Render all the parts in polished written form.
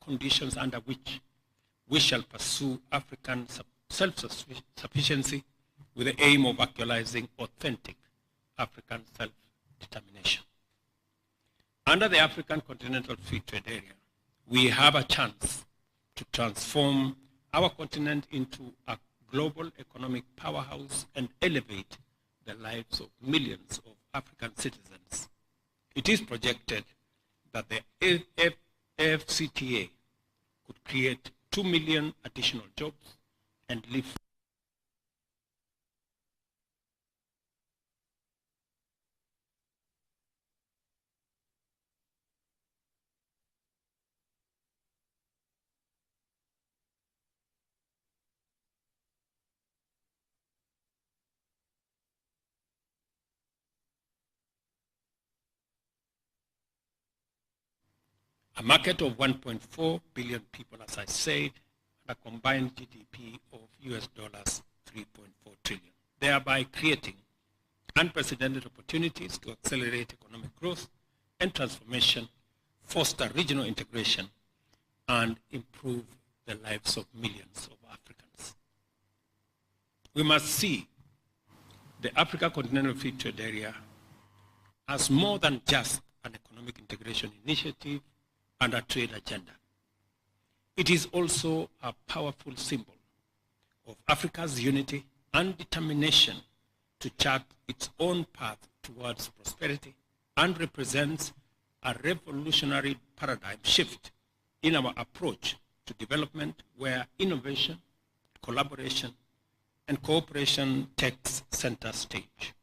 conditions under which we shall pursue African self-sufficiency with the aim of actualizing authentic African self-determination. Under the African Continental Free Trade Area, we have a chance to transform our continent into a global economic powerhouse and elevate the lives of millions of African citizens. It is projected that the AfCFTA could create 2 million additional jobs and lift a market of 1.4 billion people, as I said, and a combined GDP of US dollars 3.4 trillion, thereby creating unprecedented opportunities to accelerate economic growth and transformation, foster regional integration, and improve the lives of millions of Africans. We must see the Africa Continental Free Trade Area as more than just an economic integration initiative and a trade agenda. It is also a powerful symbol of Africa's unity and determination to chart its own path towards prosperity and represents a revolutionary paradigm shift in our approach to development where innovation, collaboration, and cooperation takes center stage.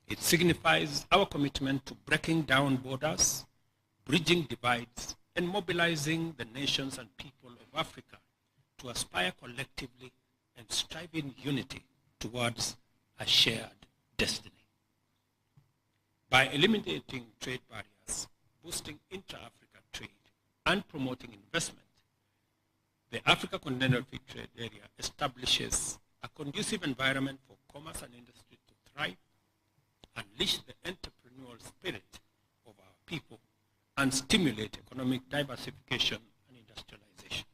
It signifies our commitment to breaking down borders, bridging divides, and mobilizing the nations and people of Africa to aspire collectively and strive in unity towards a shared destiny. By eliminating trade barriers, boosting intra-African trade, and promoting investment, the Africa Continental Free Trade Area establishes a conducive environment for commerce and industry to thrive, unleash the entrepreneurial spirit of our people, and stimulate economic diversification and industrialization.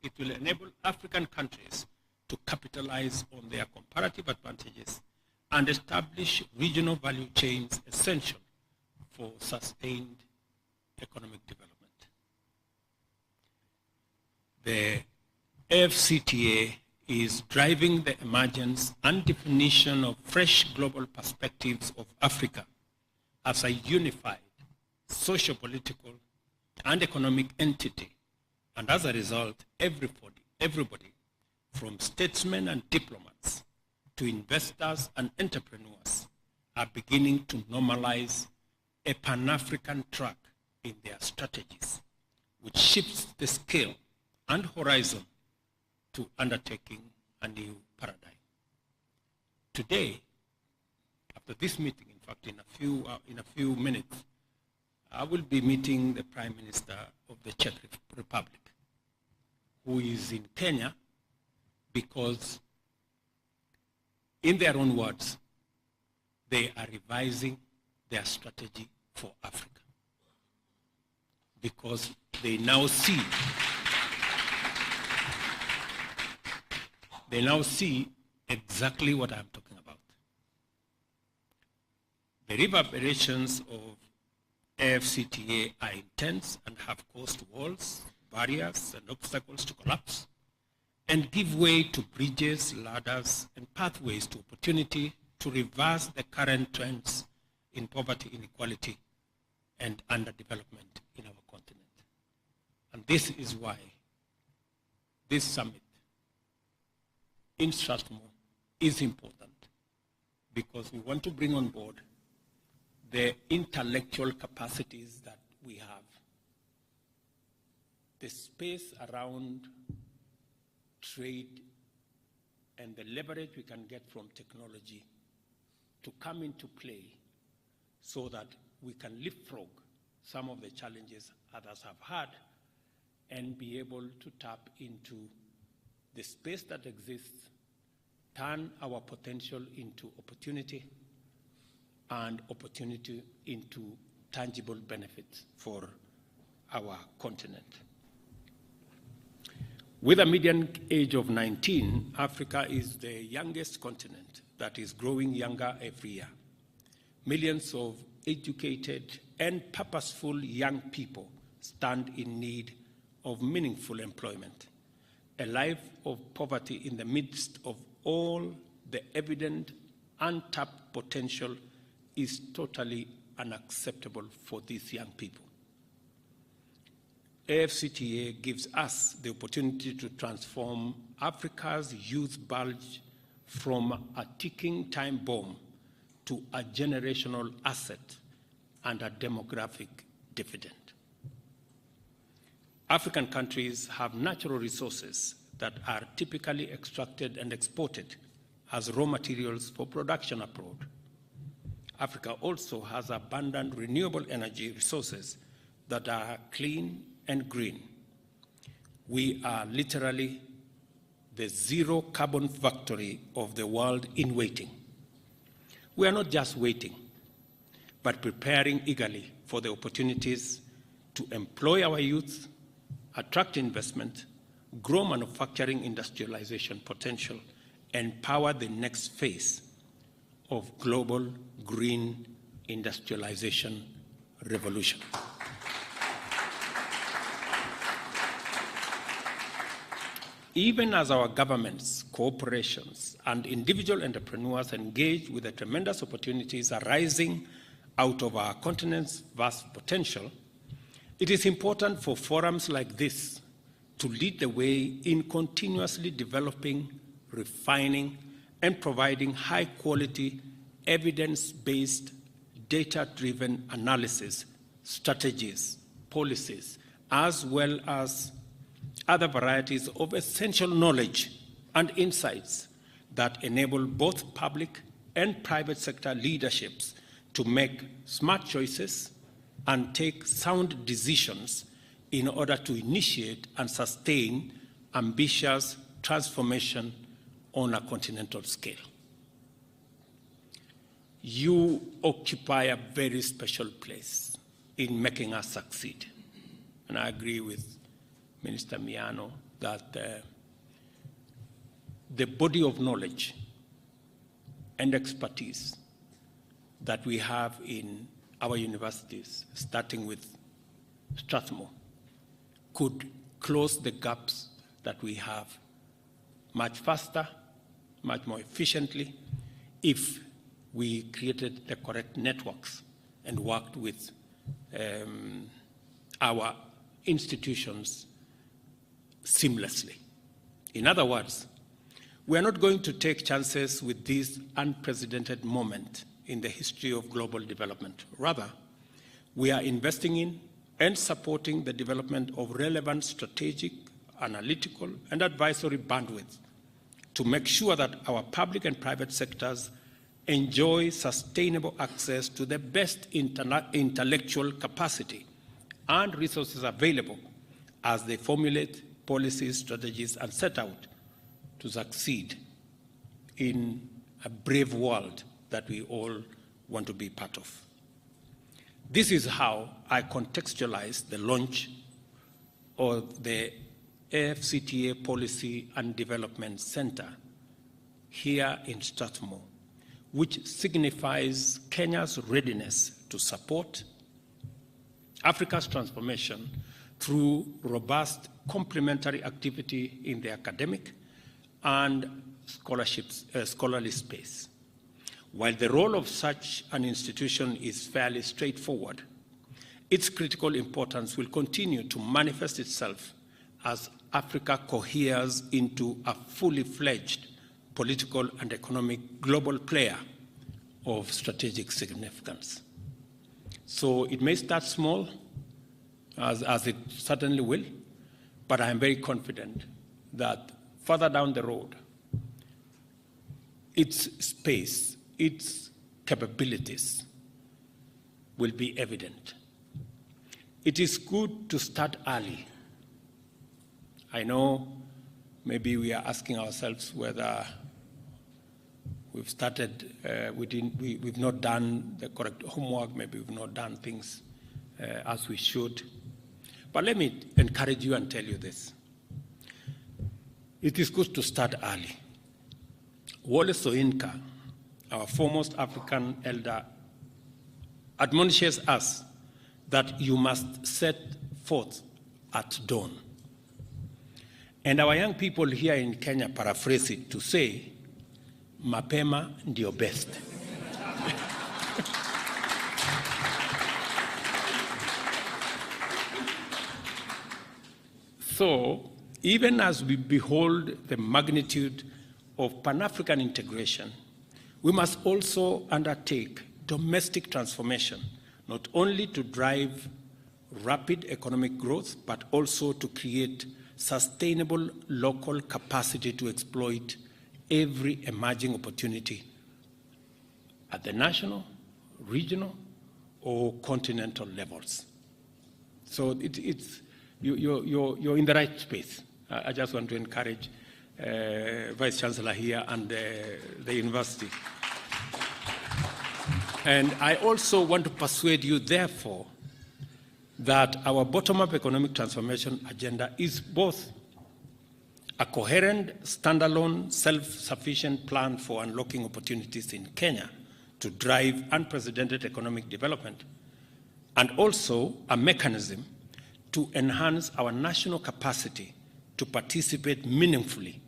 It will enable African countries to capitalize on their comparative advantages and establish regional value chains essential for sustained economic development. The AfCFTA is driving the emergence and definition of fresh global perspectives of Africa as a unified socio-political and economic entity, and as a result, everybody from statesmen and diplomats to investors and entrepreneurs are beginning to normalize a Pan-African track in their strategies, which shifts the scale and horizon to undertaking a new paradigm. Today, after this meeting, in fact, in a few minutes, I will be meeting the Prime Minister of the Czech Republic, who is in Kenya because, in their own words, they are revising their strategy for Africa. Because they now see exactly what I'm talking about. The reverberations of AfCFTA are intense and have caused walls, barriers, and obstacles to collapse and give way to bridges, ladders, and pathways to opportunity to reverse the current trends in poverty, inequality, and underdevelopment in our continent. And this is why this summit in Strasbourg is important, because we want to bring on board the intellectual capacities that we have, the space around trade and the leverage we can get from technology to come into play so that we can leapfrog some of the challenges others have had and be able to tap into the space that exists, turn our potential into opportunity, and opportunity into tangible benefits for our continent. With a median age of 19, Africa is the youngest continent that is growing younger every year. Millions of educated and purposeful young people stand in need of meaningful employment. A life of poverty in the midst of all the evident untapped potential is totally unacceptable for these young people. AFCTA gives us the opportunity to transform Africa's youth bulge from a ticking time bomb to a generational asset and a demographic dividend. African countries have natural resources that are typically extracted and exported as raw materials for production abroad. Africa also has abundant renewable energy resources that are clean and green. We are literally the zero carbon factory of the world in waiting. We are not just waiting, but preparing eagerly for the opportunities to employ our youth, attract investment, grow manufacturing industrialization potential, and power the next phase of global green industrialization revolution. Even as our governments, corporations, and individual entrepreneurs engage with the tremendous opportunities arising out of our continent's vast potential, it is important for forums like this to lead the way in continuously developing, refining, and providing high-quality, evidence-based, data-driven analysis, strategies, policies, as well as other varieties of essential knowledge and insights that enable both public and private sector leaderships to make smart choices and take sound decisions in order to initiate and sustain ambitious transformation on a continental scale. You occupy a very special place in making us succeed. And I agree with Minister Miano that the body of knowledge and expertise that we have in our universities, starting with Strathmore, could close the gaps that we have much faster, much more efficiently, if we created the correct networks and worked with our institutions seamlessly. In other words, we are not going to take chances with this unprecedented moment in the history of global development. Rather, we are investing in and supporting the development of relevant strategic, analytical, and advisory bandwidth to make sure that our public and private sectors enjoy sustainable access to the best intellectual capacity and resources available as they formulate policies, strategies, and set out to succeed in a brave world that we all want to be part of. This is how I contextualize the launch of the AFCTA Policy and Development Center here in Strathmore, which signifies Kenya's readiness to support Africa's transformation through robust complementary activity in the academic and scholarly space. While the role of such an institution is fairly straightforward, its critical importance will continue to manifest itself as Africa coheres into a fully fledged political and economic global player of strategic significance. So it may start small, as it certainly will, but I am very confident that further down the road, its space, its capabilities will be evident. It is good to start early. I know maybe we are asking ourselves whether we've started, we've not done the correct homework, maybe we've not done things as we should. But let me encourage you and tell you this. It is good to start early. Wole Soyinka, our foremost African elder, admonishes us that you must set forth at dawn. And our young people here in Kenya paraphrase it to say, mapema ndio best. So, even as we behold the magnitude of Pan-African integration, we must also undertake domestic transformation, not only to drive rapid economic growth, but also to create sustainable local capacity to exploit every emerging opportunity at the national, regional, or continental levels. So you're in the right space. I just want to encourage Vice Chancellor here and the university. And I also want to persuade you, therefore, that our bottom-up economic transformation agenda is both a coherent, standalone, self-sufficient plan for unlocking opportunities in Kenya to drive unprecedented economic development, and also a mechanism to enhance our national capacity to participate meaningfully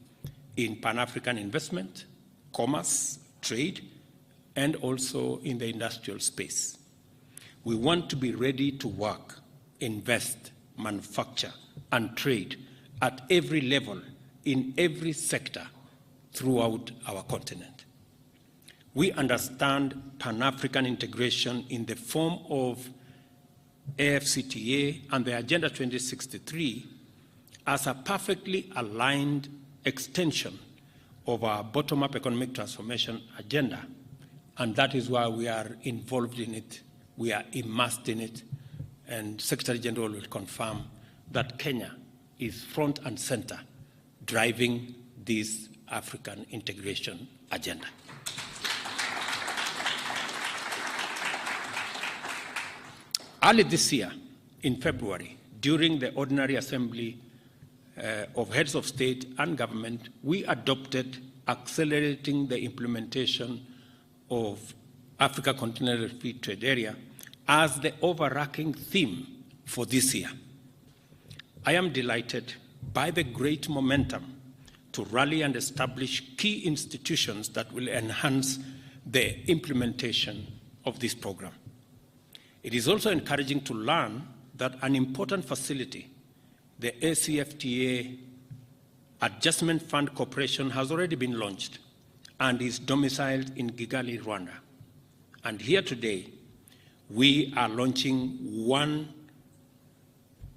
in Pan-African investment, commerce, trade, and also in the industrial space. We want to be ready to work, invest, manufacture, and trade at every level, in every sector throughout our continent. We understand Pan-African integration in the form of AfCFTA and the Agenda 2063 as a perfectly aligned extension of our bottom-up economic transformation agenda, and that is why we are involved in it, we are immersed in it, and Secretary General will confirm that Kenya is front and center driving this African integration agenda. Early this year, in February, during the Ordinary Assembly of Heads of State and Government, we adopted accelerating the implementation of Africa Continental Free Trade Area as the overarching theme for this year. I am delighted by the great momentum to rally and establish key institutions that will enhance the implementation of this program. It is also encouraging to learn that an important facility, the AfCFTA Adjustment Fund Corporation, has already been launched and is domiciled in Kigali, Rwanda. And here today, we are launching one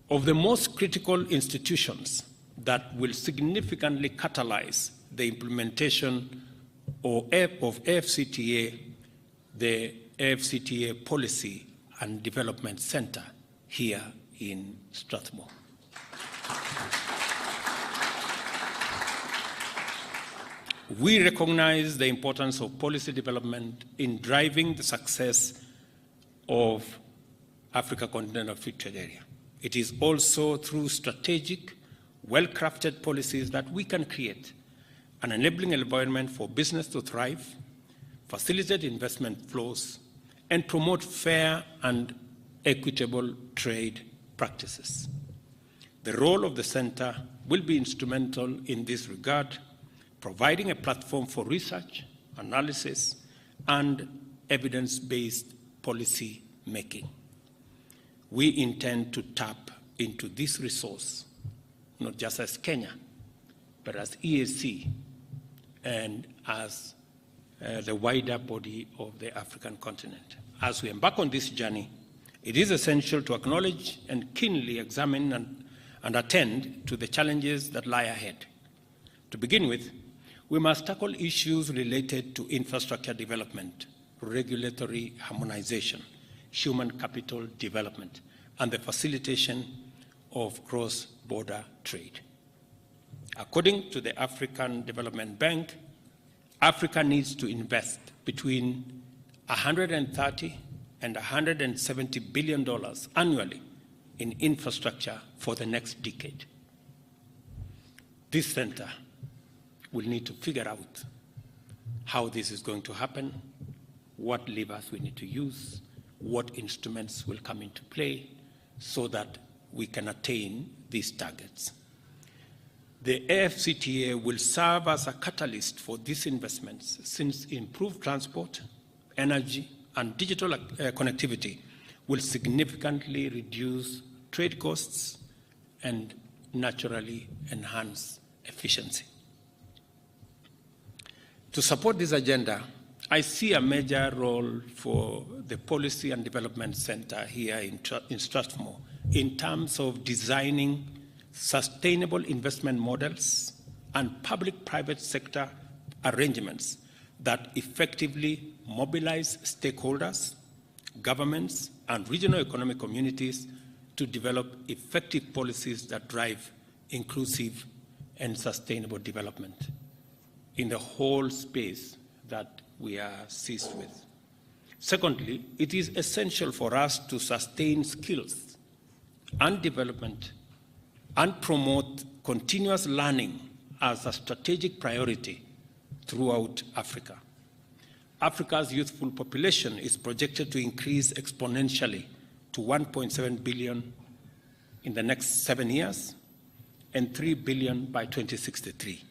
of the most critical institutions that will significantly catalyze the implementation of AfCFTA, the AfCFTA Policy and Development Center here in Strathmore. We recognize the importance of policy development in driving the success of Africa Continental Free Trade Area. It is also through strategic, well-crafted policies that we can create an enabling environment for business to thrive, facilitate investment flows, and promote fair and equitable trade practices. The role of the Center will be instrumental in this regard, providing a platform for research, analysis, and evidence-based policy making. We intend to tap into this resource, not just as Kenya, but as EAC and as the wider body of the African continent. As we embark on this journey, it is essential to acknowledge and keenly examine and attend to the challenges that lie ahead. To begin with, we must tackle issues related to infrastructure development, regulatory harmonization, human capital development, and the facilitation of cross-border trade. According to the African Development Bank, Africa needs to invest between $130 and $170 billion annually in infrastructure for the next decade. This center will need to figure out how this is going to happen, what levers we need to use, what instruments will come into play so that we can attain these targets. The AFCTA will serve as a catalyst for these investments, since improved transport, energy, and digital connectivity will significantly reduce trade costs and naturally enhance efficiency. To support this agenda, I see a major role for the Policy and Development Center here in Strathmore in terms of designing sustainable investment models and public-private sector arrangements that effectively mobilize stakeholders, governments, and regional economic communities to develop effective policies that drive inclusive and sustainable development in the whole space that we are seized with. Secondly, it is essential for us to sustain skills and development and promote continuous learning as a strategic priority throughout Africa. Africa's youthful population is projected to increase exponentially to 1.7 billion in the next 7 years and 3 billion by 2063.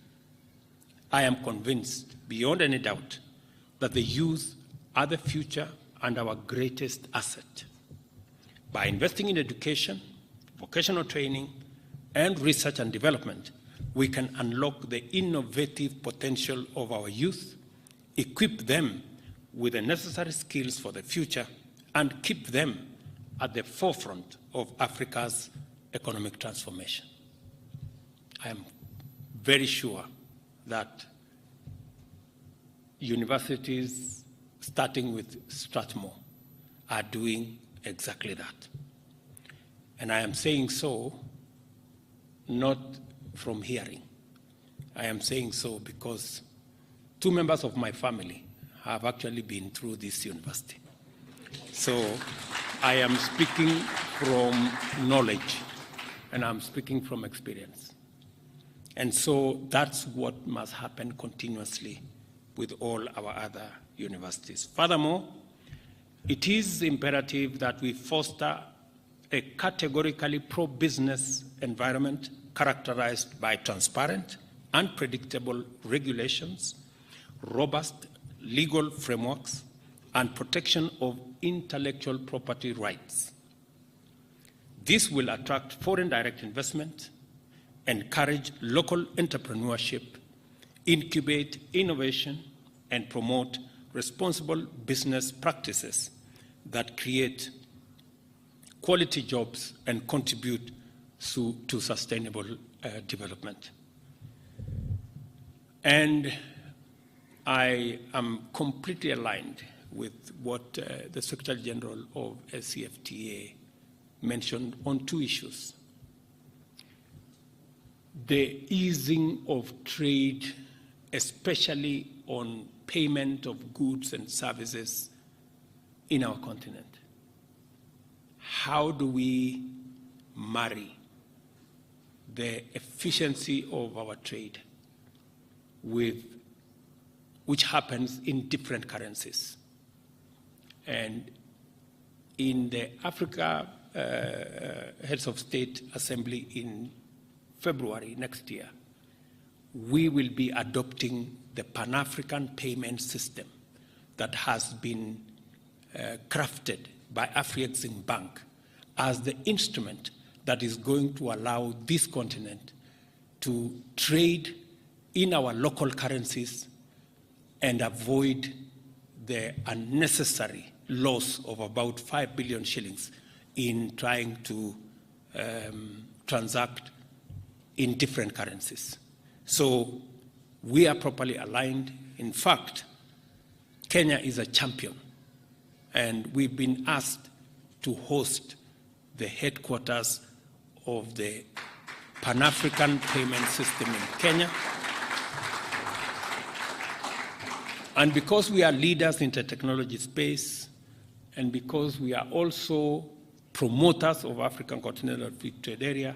I am convinced, beyond any doubt, that the youth are the future and our greatest asset. By investing in education, vocational training, and research and development, we can unlock the innovative potential of our youth, equip them with the necessary skills for the future, and keep them at the forefront of Africa's economic transformation. I am very sure that universities, starting with Strathmore, are doing exactly that. And I am saying so not from hearing. I am saying so because 2 members of my family have actually been through this university. So I am speaking from knowledge, and I'm speaking from experience. And so that's what must happen continuously with all our other universities. Furthermore, it is imperative that we foster a categorically pro-business environment characterized by transparent and predictable regulations, robust legal frameworks, and protection of intellectual property rights. This will attract foreign direct investment, encourage local entrepreneurship, incubate innovation, and promote responsible business practices that create quality jobs and contribute to sustainable development. And I am completely aligned with what the Secretary General of SCFTA mentioned on 2 issues. The easing of trade, especially on payment of goods and services in our continent. How do we marry the efficiency of our trade which happens in different currencies? And in the Africa Heads of State Assembly in February next year, we will be adopting the Pan-African payment system that has been crafted by Afrexim Bank as the instrument that is going to allow this continent to trade in our local currencies and avoid the unnecessary loss of about 5 billion shillings in trying to transact in different currencies. So we are properly aligned. In fact, Kenya is a champion, and we've been asked to host the headquarters of the Pan-African payment system in Kenya. And because we are leaders in the technology space, and because we are also promoters of African Continental Free Trade Area,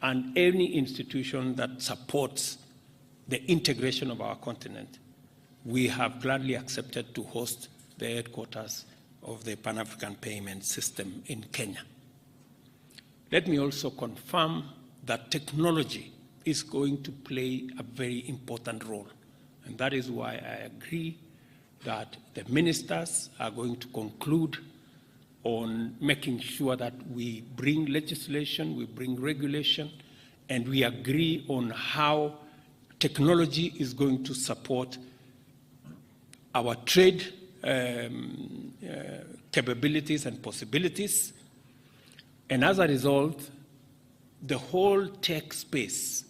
and any institution that supports the integration of our continent. We have gladly accepted to host the headquarters of the Pan-African Payment System in Kenya. Let me also confirm that technology is going to play a very important role. And that is why I agree that the ministers are going to conclude on making sure that we bring legislation, we bring regulation, and we agree on how technology is going to support our trade capabilities and possibilities. And as a result, the whole tech space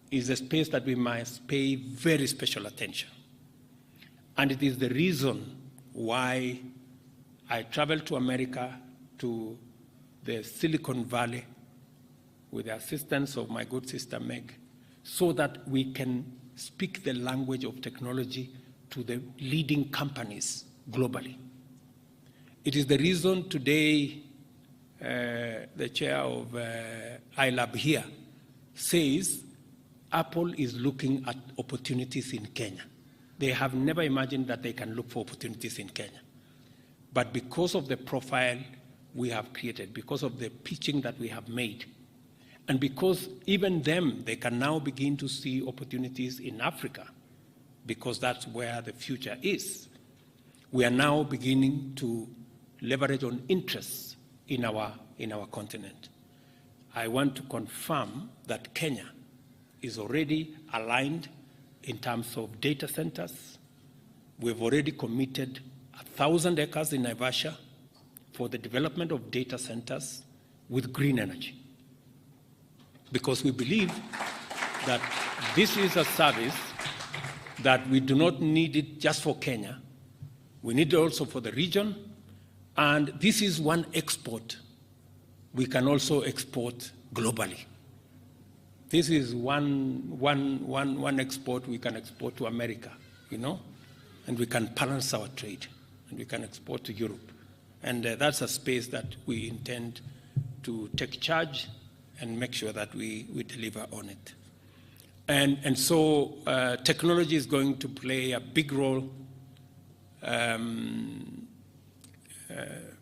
is a space that we must pay very special attention. And it is the reason why I traveled to America, to the Silicon Valley, with the assistance of my good sister Meg, so that we can speak the language of technology to the leading companies globally. It is the reason today the chair of iLab here says Apple is looking at opportunities in Kenya. They have never imagined that they can look for opportunities in Kenya. But because of the profile we have created, because of the pitching that we have made, and because even them, they can now begin to see opportunities in Africa, because that's where the future is. We are now beginning to leverage on interests in our continent. I want to confirm that Kenya is already aligned in terms of data centers. We've already committed 1,000 acres in Naivasha for the development of data centers with green energy, because we believe that this is a service that we do not need it just for Kenya. We need it also for the region, and this is one export we can also export globally. This is one export we can export to America, and we can balance our trade, and we can export to Europe. And that's a space that we intend to take charge and make sure that we deliver on it. And so technology is going to play a big role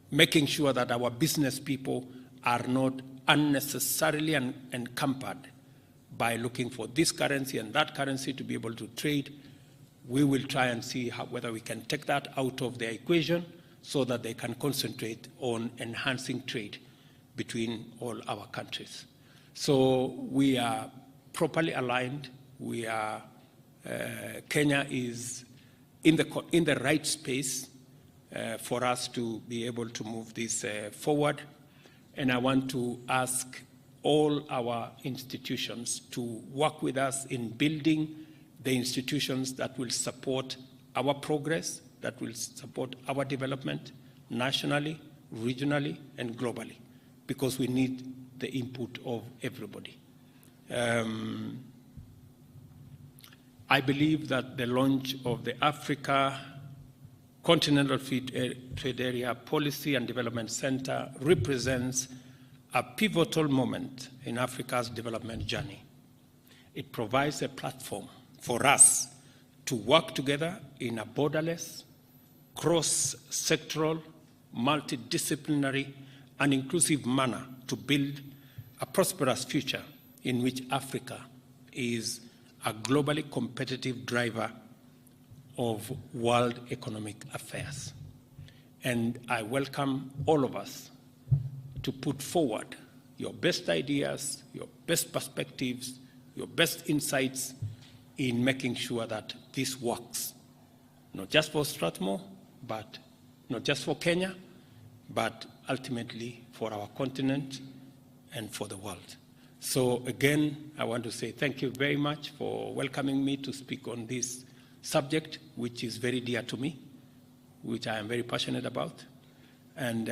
making sure that our business people are not unnecessarily encumbered by looking for this currency and that currency to be able to trade. We will try and see whether we can take that out of the equation so that they can concentrate on enhancing trade between all our countries. So we are properly aligned. We are, Kenya is in the right space for us to be able to move this forward. And I want to ask all our institutions to work with us in building the institutions that will support our progress, that will support our development nationally, regionally, and globally, because we need the input of everybody. I believe that the launch of the Africa Continental Free Trade Area Policy and Development Center represents a pivotal moment in Africa's development journey. It provides a platform for us to work together in a borderless, cross-sectoral, multidisciplinary, and inclusive manner to build a prosperous future in which Africa is a globally competitive driver of world economic affairs. And I welcome all of us to put forward your best ideas, your best perspectives, your best insights in making sure that this works, not just for Strathmore, but not just for Kenya, but ultimately for our continent and for the world. So again, I want to say thank you very much for welcoming me to speak on this subject, which is very dear to me, which I am very passionate about. And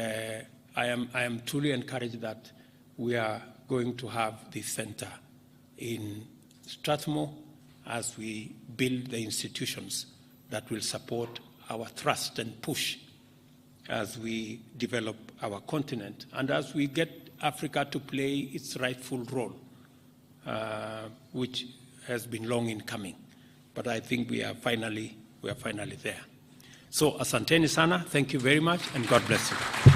I am truly encouraged that we are going to have this center in Strathmore as we build the institutions that will support our thrust and push as we develop our continent and as we get Africa to play its rightful role, which has been long in coming. But I think we are finally there. So asanteni sana, thank you very much, and God bless you.